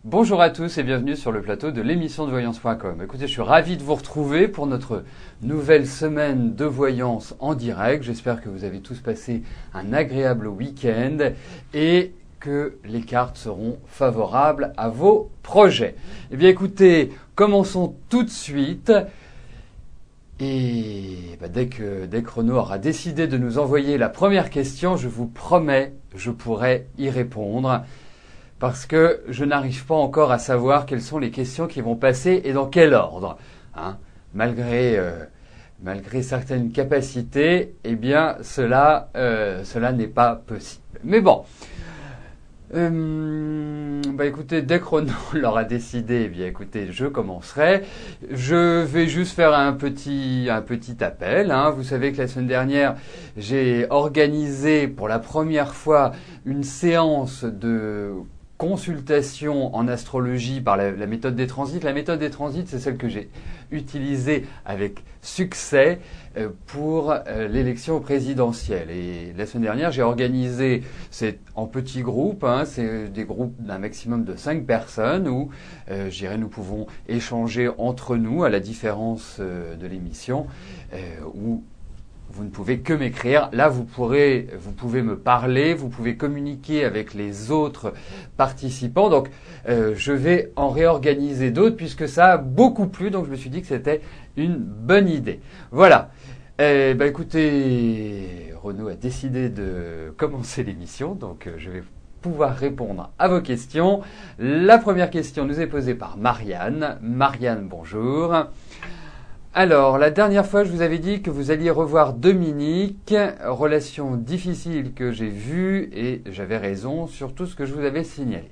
Bonjour à tous et bienvenue sur le plateau de l'émission de voyance.com. Écoutez, je suis ravi de vous retrouver pour notre nouvelle semaine de voyance en direct. J'espère que vous avez tous passé un agréable week-end et que les cartes seront favorables à vos projets. Eh bien écoutez, commençons tout de suite. Et dès que Renaud aura décidé de nous envoyer la première question, je vous promets, je pourrai y répondre. Parce que je n'arrive pas encore à savoir quelles sont les questions qui vont passer et dans quel ordre. Malgré certaines capacités, eh bien cela n'est pas possible. Mais bon, écoutez, dès que Renaud l'aura décidé, eh bien écoutez, je commencerai. Je vais juste faire un petit appel. Vous savez que la semaine dernière, j'ai organisé pour la première fois une séance de consultation en astrologie par la méthode des transits. La méthode des transits, c'est celle que j'ai utilisée avec succès pour l'élection présidentielle. Et la semaine dernière, j'ai organisé, c'est en petits groupes, c'est des groupes d'un maximum de 5 personnes où nous pouvons échanger entre nous à la différence de l'émission où vous ne pouvez que m'écrire. Là, vous pouvez me parler, vous pouvez communiquer avec les autres participants. Donc, je vais en réorganiser d'autres puisque ça a beaucoup plu. Donc, je me suis dit que c'était une bonne idée. Voilà. Écoutez, Renaud a décidé de commencer l'émission. Donc, je vais pouvoir répondre à vos questions. La première question nous est posée par Marianne. Marianne, bonjour. Alors, la dernière fois, je vous avais dit que vous alliez revoir Dominique, relation difficile que j'ai vue, et j'avais raison sur tout ce que je vous avais signalé.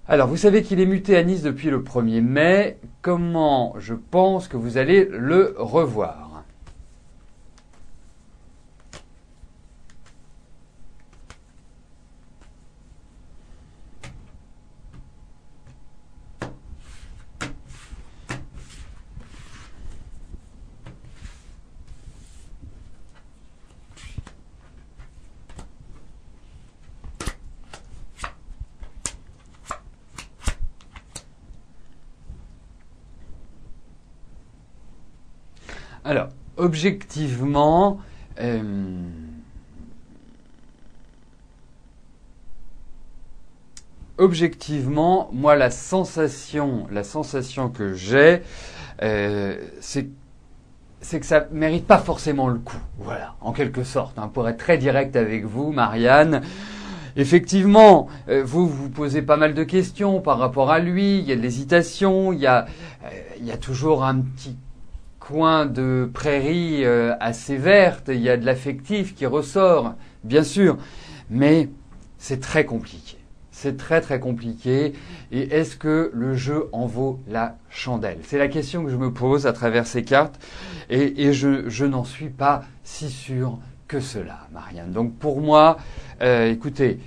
Alors, vous savez qu'il est muté à Nice depuis le 1er mai. Comment je pense que vous allez le revoir ? Alors, objectivement, moi, la sensation que j'ai, c'est que ça mérite pas forcément le coup. Voilà, en quelque sorte. Pour être très direct avec vous, Marianne. Effectivement, vous posez pas mal de questions par rapport à lui. Il y a de l'hésitation, il y a toujours un petit coin de prairie assez verte, il y a de l'affectif qui ressort, bien sûr, mais c'est très compliqué. C'est très très compliqué. Et est-ce que le jeu en vaut la chandelle ? C'est la question que je me pose à travers ces cartes et je n'en suis pas si sûr que cela, Marianne. Donc pour moi, écoutez,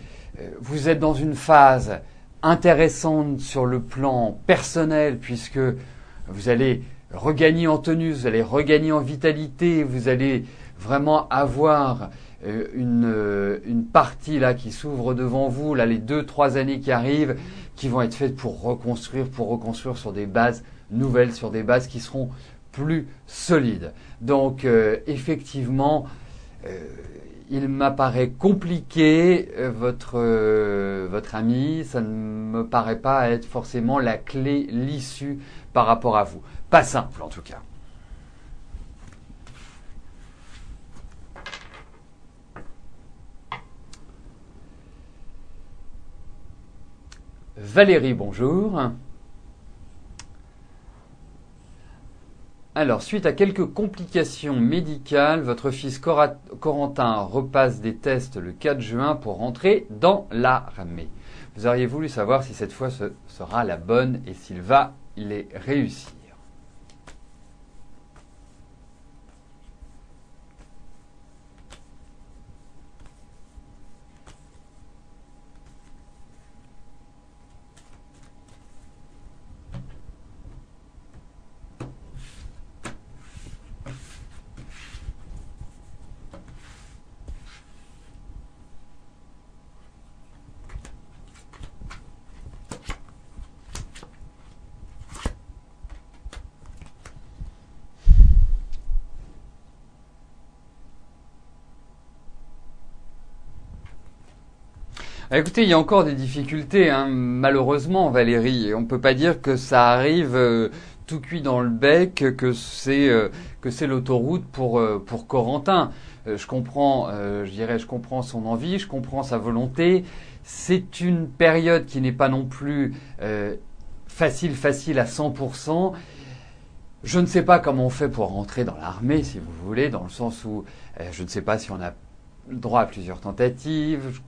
vous êtes dans une phase intéressante sur le plan personnel puisque vous allez regagner en tenue, vous allez regagner en vitalité, vous allez vraiment avoir une partie là qui s'ouvre devant vous, là les 2-3 années qui arrivent, qui vont être faites pour reconstruire sur des bases nouvelles, sur des bases qui seront plus solides. Donc effectivement, il m'apparaît compliqué, votre ami, ça ne me paraît pas être forcément la clé, l'issue par rapport à vous. Pas simple en tout cas. Valérie, bonjour. Alors, suite à quelques complications médicales, votre fils Corentin repasse des tests le 4 juin pour rentrer dans l'armée. Vous auriez voulu savoir si cette fois ce sera la bonne et s'il va les réussir. Écoutez, il y a encore des difficultés, hein, malheureusement, Valérie. Et on ne peut pas dire que ça arrive tout cuit dans le bec, que c'est l'autoroute pour Corentin. Je comprends, je comprends son envie, je comprends sa volonté. C'est une période qui n'est pas non plus facile à 100%. Je ne sais pas comment on fait pour rentrer dans l'armée, si vous voulez, dans le sens où je ne sais pas si on a le droit à plusieurs tentatives.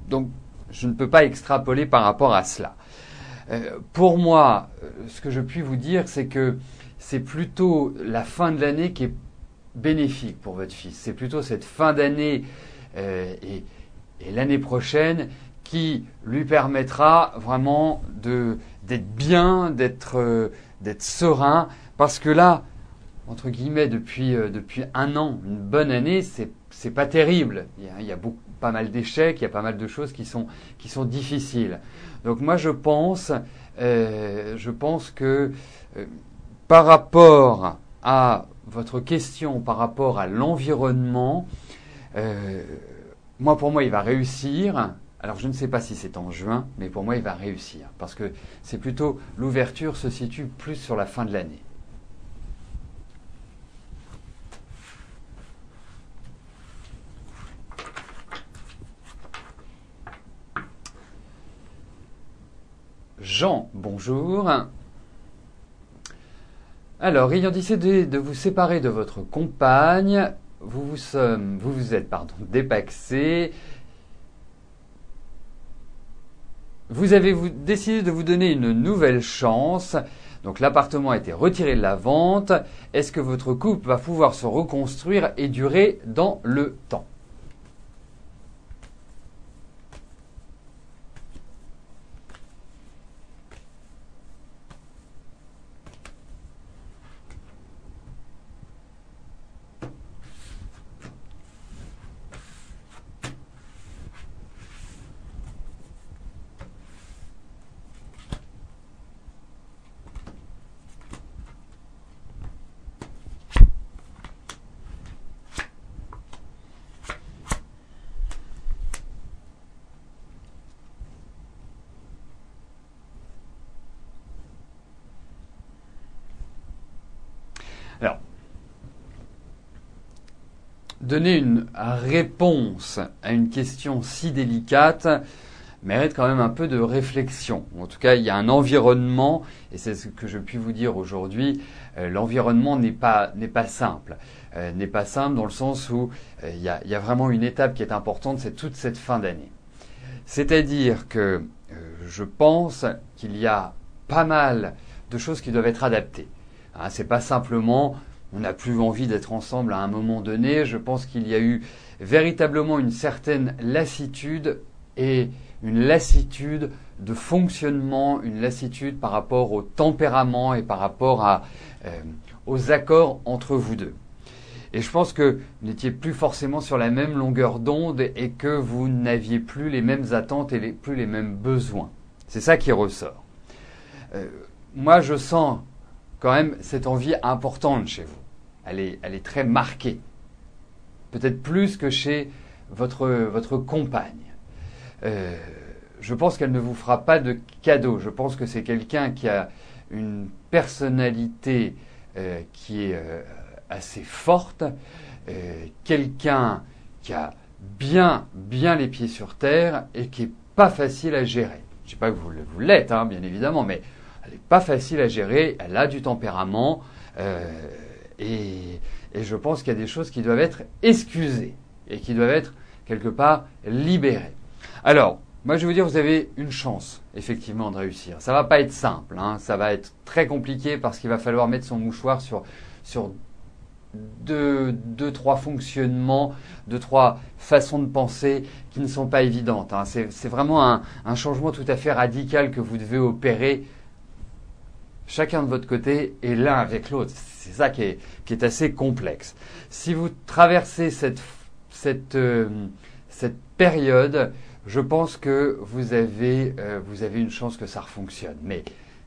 Donc, je ne peux pas extrapoler par rapport à cela. Pour moi, ce que je puis vous dire, c'est que c'est plutôt la fin de l'année qui est bénéfique pour votre fils. C'est plutôt cette fin d'année et l'année prochaine qui lui permettra vraiment d'être bien, d'être serein. Parce que là, entre guillemets, depuis un an, une bonne année, c'est pas terrible. Il y a pas mal d'échecs, il y a pas mal de choses qui sont difficiles. Donc moi, je pense que par rapport à votre question, par rapport à l'environnement, pour moi, il va réussir. Alors, je ne sais pas si c'est en juin, mais pour moi, il va réussir. Parce que c'est plutôt, l'ouverture se situe plus sur la fin de l'année. Jean, bonjour. Alors, ayant décidé de vous séparer de votre compagne, vous vous êtes dépaxé. Vous avez décidé de vous donner une nouvelle chance. Donc, l'appartement a été retiré de la vente. Est-ce que votre couple va pouvoir se reconstruire et durer dans le temps ? Alors, donner une réponse à une question si délicate mérite quand même un peu de réflexion. En tout cas, il y a un environnement, et c'est ce que je puis vous dire aujourd'hui, l'environnement n'est pas simple. N'est pas simple dans le sens où il y a vraiment une étape qui est importante, c'est toute cette fin d'année. C'est-à-dire que je pense qu'il y a pas mal de choses qui doivent être adaptées. Hein, c'est pas simplement on n'a plus envie d'être ensemble à un moment donné. Je pense qu'il y a eu véritablement une certaine lassitude et une lassitude de fonctionnement, une lassitude par rapport au tempérament et par rapport aux accords entre vous deux. Et je pense que vous n'étiez plus forcément sur la même longueur d'onde et que vous n'aviez plus les mêmes attentes et plus les mêmes besoins. C'est ça qui ressort. Moi, je sens quand même cette envie importante chez vous. Elle est très marquée. Peut-être plus que chez votre compagne. Je pense qu'elle ne vous fera pas de cadeau. Je pense que c'est quelqu'un qui a une personnalité qui est assez forte, quelqu'un qui a bien les pieds sur terre et qui est pas facile à gérer. Je ne dis pas que vous l'êtes, hein, bien évidemment, mais elle n'est pas facile à gérer, elle a du tempérament et je pense qu'il y a des choses qui doivent être excusées et qui doivent être quelque part libérées. Alors, moi je vais vous dire, vous avez une chance effectivement de réussir. Ça va pas être simple, hein, ça va être très compliqué parce qu'il va falloir mettre son mouchoir sur deux, trois fonctionnements, deux, trois façons de penser qui ne sont pas évidentes. Hein. C'est vraiment un changement tout à fait radical que vous devez opérer chacun de votre côté et l'un avec l'autre. C'est ça qui est assez complexe. Si vous traversez cette période, je pense que vous avez une chance que ça refonctionne. Mais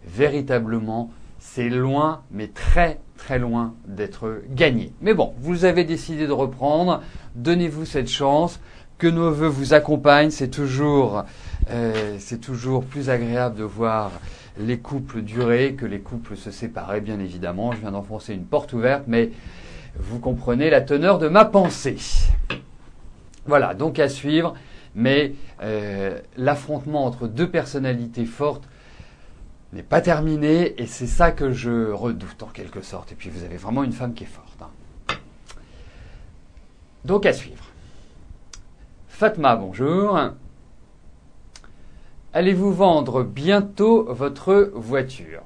véritablement, c'est loin, mais très très loin d'être gagné. Mais bon, vous avez décidé de reprendre. Donnez-vous cette chance. Que nos vœux vous accompagnent. C'est toujours C'est toujours plus agréable de voir les couples durer que les couples se séparer, bien évidemment. Je viens d'enfoncer une porte ouverte, mais vous comprenez la teneur de ma pensée. Voilà, donc à suivre, mais l'affrontement entre deux personnalités fortes n'est pas terminé, et c'est ça que je redoute en quelque sorte. Et puis vous avez vraiment une femme qui est forte. Hein. Donc à suivre. Fatma, bonjour. Allez-vous vendre bientôt votre voiture ?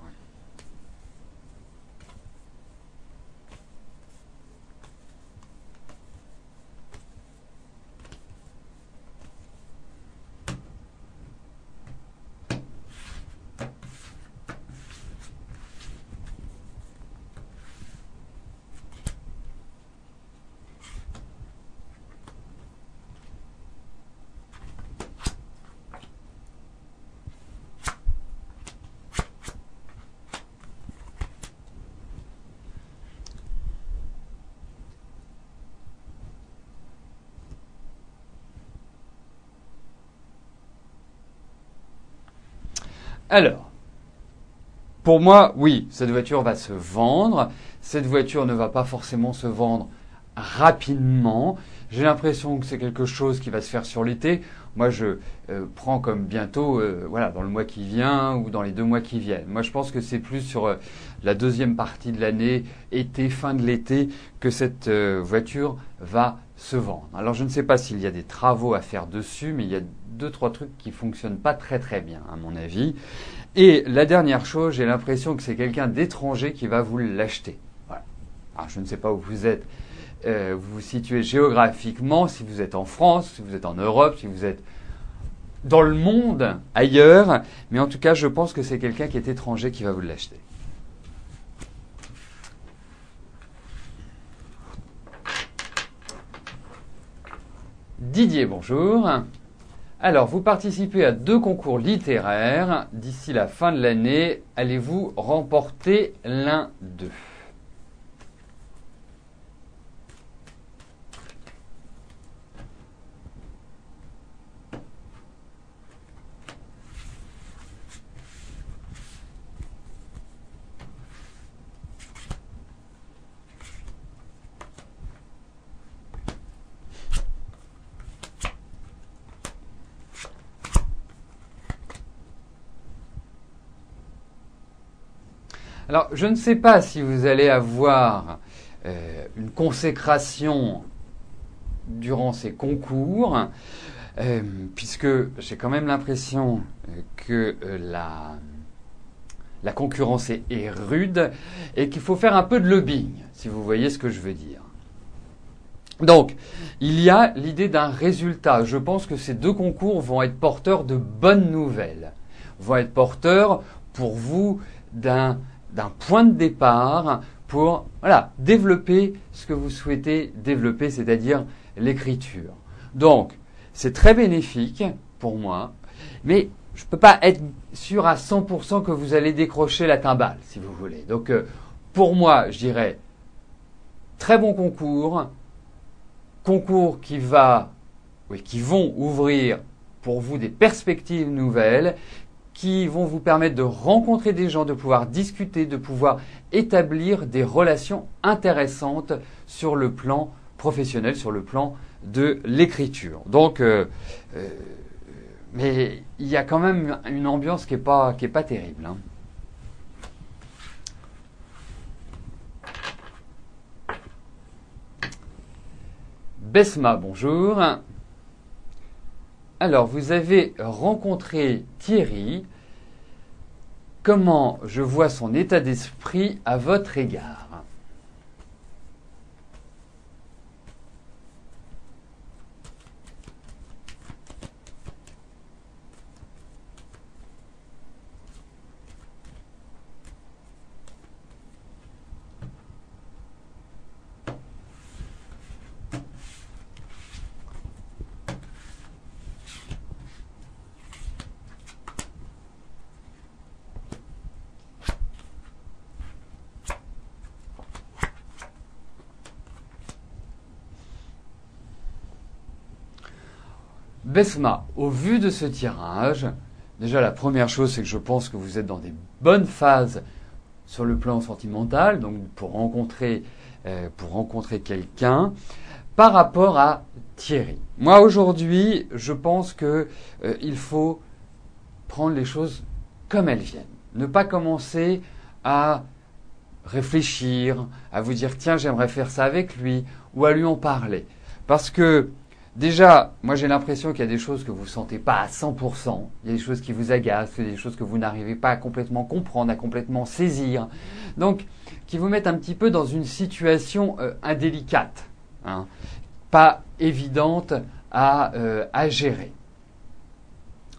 Alors, pour moi, oui, cette voiture va se vendre. Cette voiture ne va pas forcément se vendre rapidement. J'ai l'impression que c'est quelque chose qui va se faire sur l'été. Moi, je prends comme bientôt, voilà, dans le mois qui vient ou dans les 2 mois qui viennent. Moi, je pense que c'est plus sur la deuxième partie de l'année, été, fin de l'été, que cette voiture va se vendre. Alors, je ne sais pas s'il y a des travaux à faire dessus, mais il y a 2-3 trucs qui fonctionnent pas très très bien, à mon avis. Et la dernière chose, j'ai l'impression que c'est quelqu'un d'étranger qui va vous l'acheter. Voilà. Alors, je ne sais pas où vous êtes. Vous vous situez géographiquement, si vous êtes en France, si vous êtes en Europe, si vous êtes dans le monde, ailleurs. Mais en tout cas, je pense que c'est quelqu'un qui est étranger qui va vous l'acheter. Didier, bonjour. Alors, vous participez à 2 concours littéraires. D'ici la fin de l'année, allez-vous remporter l'un d'eux ? Alors, je ne sais pas si vous allez avoir une consécration durant ces concours, puisque j'ai quand même l'impression que la concurrence est rude et qu'il faut faire un peu de lobbying, si vous voyez ce que je veux dire. Donc, il y a l'idée d'un résultat. Je pense que ces 2 concours vont être porteurs de bonnes nouvelles, vont être porteurs pour vous d'un point de départ pour développer ce que vous souhaitez développer, c'est-à-dire l'écriture. Donc, c'est très bénéfique pour moi, mais je ne peux pas être sûr à 100% que vous allez décrocher la timbale, si vous voulez. Donc, pour moi, je dirais très bon concours qui vont ouvrir pour vous des perspectives nouvelles, qui vont vous permettre de rencontrer des gens, de pouvoir discuter, de pouvoir établir des relations intéressantes sur le plan professionnel, sur le plan de l'écriture. Donc, mais il y a quand même une ambiance qui est pas terrible. Hein. Besma, bonjour. Alors, vous avez rencontré Thierry. Comment je vois son état d'esprit à votre égard ? Besma, au vu de ce tirage, déjà la première chose, c'est que je pense que vous êtes dans des bonnes phases sur le plan sentimental, donc pour rencontrer quelqu'un. Par rapport à Thierry, moi aujourd'hui, je pense que il faut prendre les choses comme elles viennent. Ne pas commencer à réfléchir, à vous dire tiens j'aimerais faire ça avec lui ou à lui en parler. Parce que déjà, moi j'ai l'impression qu'il y a des choses que vous ne sentez pas à 100%, il y a des choses qui vous agacent, il y a des choses que vous n'arrivez pas à complètement comprendre, à complètement saisir. Donc qui vous mettent un petit peu dans une situation indélicate, hein, pas évidente à gérer.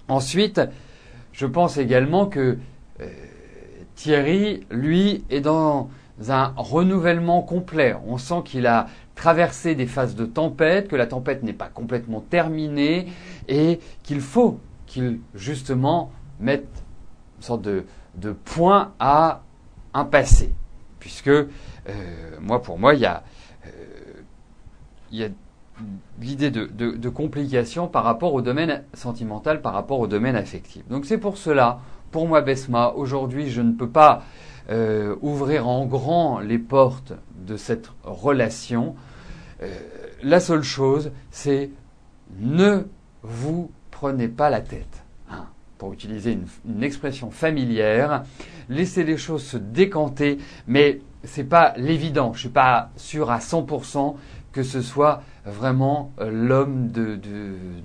Ensuite, je pense également que Thierry, lui, est dans un renouvellement complet. On sent qu'il a traversé des phases de tempête, que la tempête n'est pas complètement terminée et qu'il faut qu'il, justement, mette une sorte de point à un passé. Puisque, pour moi, il y a l'idée de complication par rapport au domaine sentimental, par rapport au domaine affectif. Donc c'est pour cela, pour moi Besma, aujourd'hui je ne peux pas ouvrir en grand les portes de cette relation. La seule chose, c'est ne vous prenez pas la tête. Hein, pour utiliser une expression familière, laissez les choses se décanter, mais c'est pas l'évident. Je suis pas sûr à 100% que ce soit vraiment l'homme de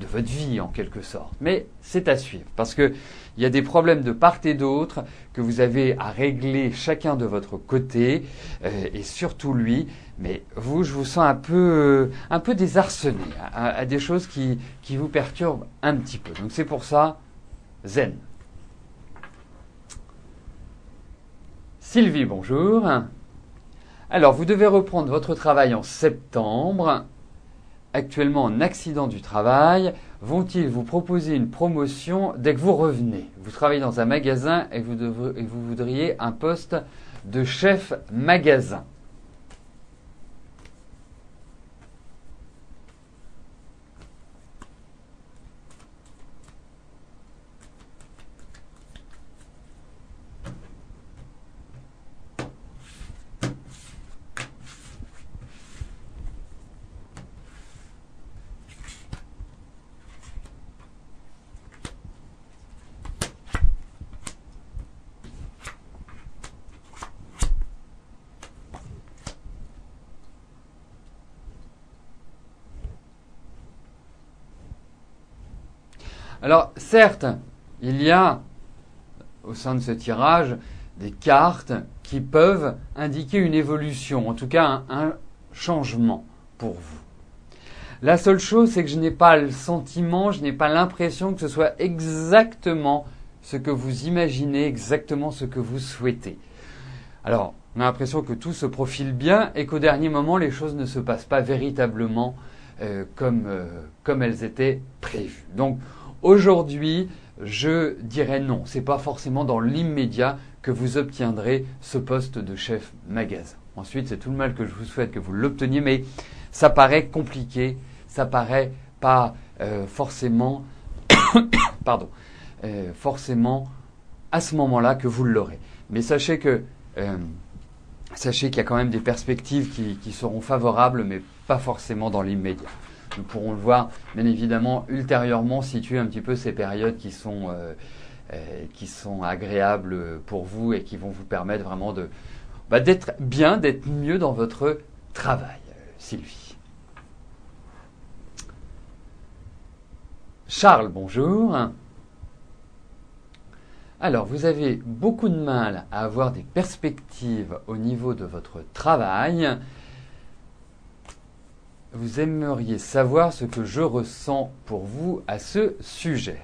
votre vie en quelque sorte. Mais c'est à suivre parce que il y a des problèmes de part et d'autre que vous avez à régler chacun de votre côté et surtout lui. Mais vous, je vous sens un peu désarçonné à des choses qui vous perturbent un petit peu. Donc c'est pour ça, zen. Sylvie, bonjour. Alors, vous devez reprendre votre travail en septembre. Actuellement en accident du travail. Vont-ils vous proposer une promotion dès que vous revenez? Vous travaillez dans un magasin et vous voudriez un poste de chef magasin. Alors, certes, il y a au sein de ce tirage des cartes qui peuvent indiquer une évolution, en tout cas un changement pour vous. La seule chose, c'est que je n'ai pas le sentiment, je n'ai pas l'impression que ce soit exactement ce que vous imaginez, exactement ce que vous souhaitez. Alors, on a l'impression que tout se profile bien et qu'au dernier moment, les choses ne se passent pas véritablement comme elles étaient prévues. Donc, aujourd'hui, je dirais non. C'est pas forcément dans l'immédiat que vous obtiendrez ce poste de chef magasin. Ensuite, c'est tout le mal que je vous souhaite que vous l'obteniez, mais ça paraît compliqué, ça paraît pas forcément, forcément à ce moment-là que vous l'aurez. Mais sachez qu'il y a quand même des perspectives qui seront favorables, mais pas forcément dans l'immédiat. Nous pourrons le voir, bien évidemment, ultérieurement, situer un petit peu ces périodes qui sont agréables pour vous et qui vont vous permettre vraiment d'être bien, d'être mieux dans votre travail, Sylvie. Charles, bonjour. Alors, vous avez beaucoup de mal à avoir des perspectives au niveau de votre travail. Vous aimeriez savoir ce que je ressens pour vous à ce sujet.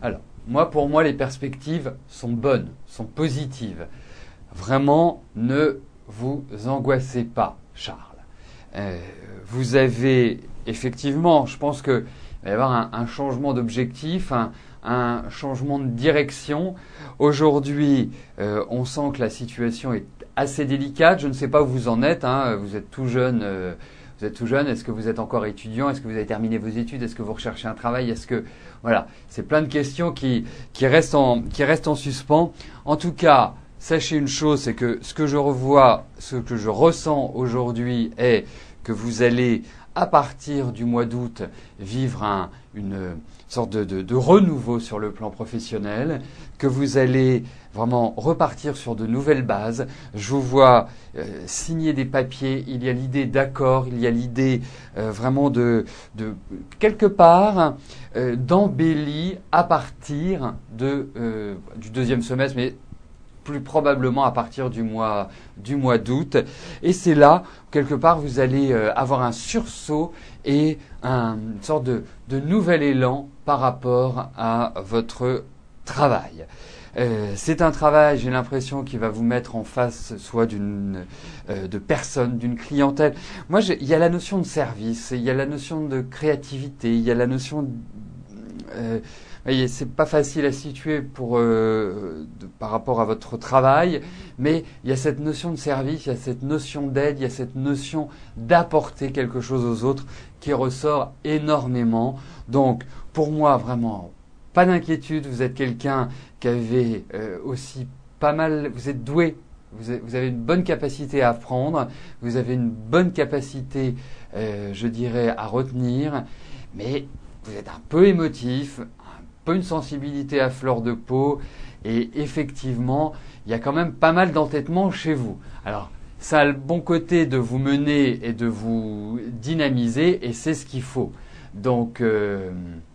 Alors, pour moi, les perspectives sont bonnes, sont positives. Vraiment, ne vous angoissez pas, Charles. Vous avez effectivement, je pense qu'il va y avoir un changement d'objectif, un changement de direction. Aujourd'hui, on sent que la situation est assez délicate. Je ne sais pas où vous en êtes. Vous êtes tout jeune. Est-ce que vous êtes encore étudiant? Est-ce que vous avez terminé vos études? Est-ce que vous recherchez un travail? Voilà, c'est plein de questions qui restent en suspens. En tout cas, sachez une chose, c'est que ce que je ressens aujourd'hui est que vous allez, à partir du mois d'août, vivre une sorte de renouveau sur le plan professionnel, que vous allez vraiment repartir sur de nouvelles bases. Je vous vois signer des papiers, il y a l'idée d'accord, il y a l'idée vraiment de quelque part d'embellie à partir du deuxième semestre, mais plus probablement à partir du mois d'août. Et c'est là, quelque part, vous allez avoir un sursaut et une sorte de nouvel élan par rapport à votre travail. C'est un travail, j'ai l'impression, qui va vous mettre en face soit de personnes, d'une clientèle. Moi, il y a la notion de service, il y a la notion de créativité, il y a la notion voyez, c'est pas facile à situer par rapport à votre travail, mais il y a cette notion de service, il y a cette notion d'aide, il y a cette notion d'apporter quelque chose aux autres qui ressort énormément. Donc, pour moi, vraiment, pas d'inquiétude, vous êtes quelqu'un qui avait aussi pas mal, vous êtes doué, vous avez une bonne capacité à apprendre, vous avez une bonne capacité, je dirais, à retenir, mais vous êtes un peu émotif, peu une sensibilité à fleur de peau et effectivement, il y a quand même pas mal d'entêtement chez vous. Alors, ça a le bon côté de vous mener et de vous dynamiser et c'est ce qu'il faut. Donc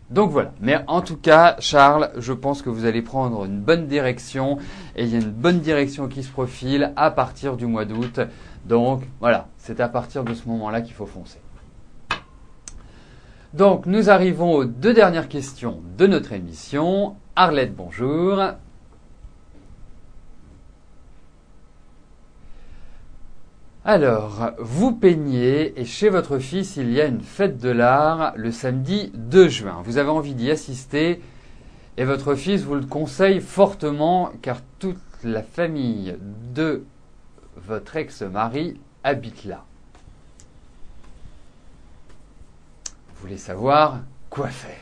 voilà. Mais en tout cas, Charles, je pense que vous allez prendre une bonne direction et il y a une bonne direction qui se profile à partir du mois d'août. Donc voilà, c'est à partir de ce moment-là qu'il faut foncer. Donc, nous arrivons aux deux dernières questions de notre émission. Arlette, bonjour. Alors, vous peignez et chez votre fils, il y a une fête de l'art le samedi 2 juin. Vous avez envie d'y assister et votre fils vous le conseille fortement car toute la famille de votre ex-mari habite là. Vous voulez savoir quoi faire.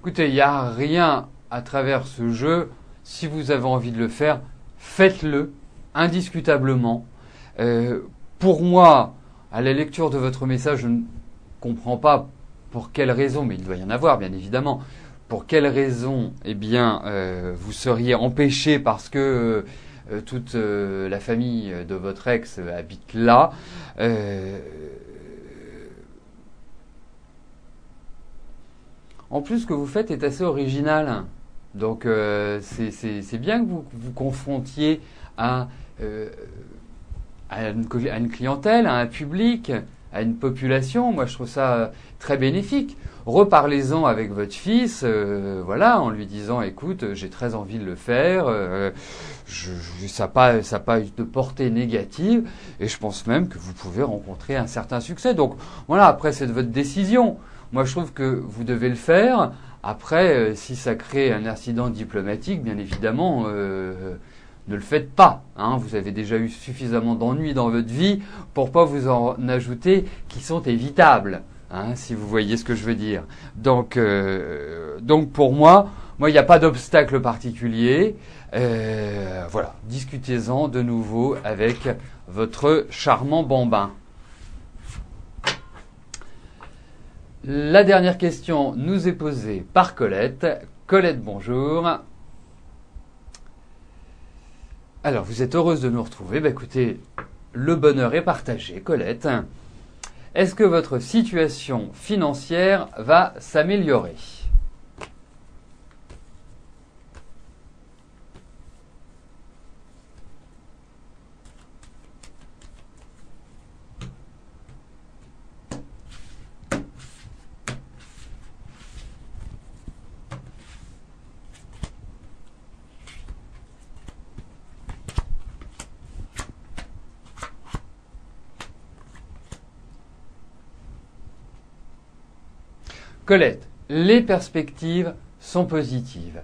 Écoutez, il n'y a rien à travers ce jeu. Si vous avez envie de le faire, faites-le indiscutablement. Pour moi, à la lecture de votre message, je ne comprends pas pour quelle raison, mais il doit y en avoir bien évidemment. Pour quelle raison, eh bien, vous seriez empêché parce que toute la famille de votre ex habite là. En plus, ce que vous faites est assez original. Donc, c'est bien que vous vous confrontiez à une clientèle, à un public, à une population. Moi, je trouve ça très bénéfique. Reparlez-en avec votre fils, voilà, en lui disant, écoute, j'ai très envie de le faire, ça n'a pas eu de portée négative, et je pense même que vous pouvez rencontrer un certain succès. Donc, voilà, après, c'est de votre décision. Moi, je trouve que vous devez le faire. Après, si ça crée un incident diplomatique, bien évidemment, ne le faites pas. Hein. Vous avez déjà eu suffisamment d'ennuis dans votre vie pour pas vous en ajouter qui sont évitables, hein, si vous voyez ce que je veux dire. Donc pour moi, il n'y a pas d'obstacle particulier. Voilà, discutez-en de nouveau avec votre charmant bambin. La dernière question nous est posée par Colette. Colette, bonjour. Alors, vous êtes heureuse de nous retrouver. Écoutez, le bonheur est partagé, Colette. Est-ce que votre situation financière va s'améliorer ? Colette, les perspectives sont positives.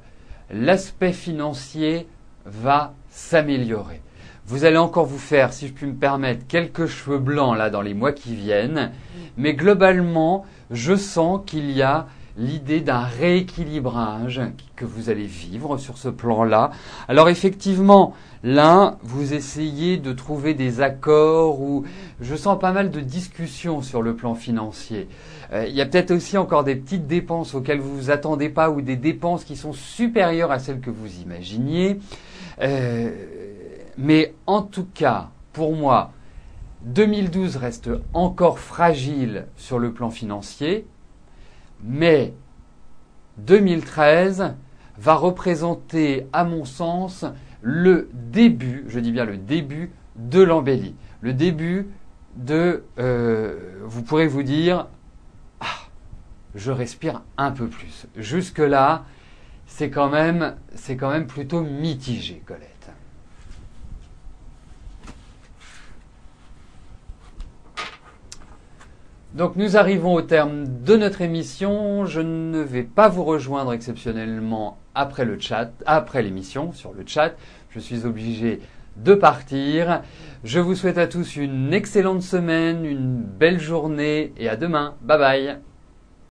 L'aspect financier va s'améliorer. Vous allez encore vous faire, si je puis me permettre, quelques cheveux blancs là dans les mois qui viennent. Mais globalement, je sens qu'il y a l'idée d'un rééquilibrage que vous allez vivre sur ce plan-là. Alors effectivement, là, vous essayez de trouver des accords ou je sens pas mal de discussions sur le plan financier. Il y a peut-être aussi encore des petites dépenses auxquelles vous vous attendez pas ou des dépenses qui sont supérieures à celles que vous imaginiez. Mais en tout cas, pour moi, 2012 reste encore fragile sur le plan financier, mais 2013 va représenter, à mon sens, le début, je dis bien le début de l'embellie. Le début de, vous pourrez vous dire, je respire un peu plus. Jusque-là, c'est quand même plutôt mitigé, Colette. Donc nous arrivons au terme de notre émission. Je ne vais pas vous rejoindre exceptionnellement après le chat, après l'émission sur le chat. Je suis obligé de partir. Je vous souhaite à tous une excellente semaine, une belle journée et à demain. Bye bye.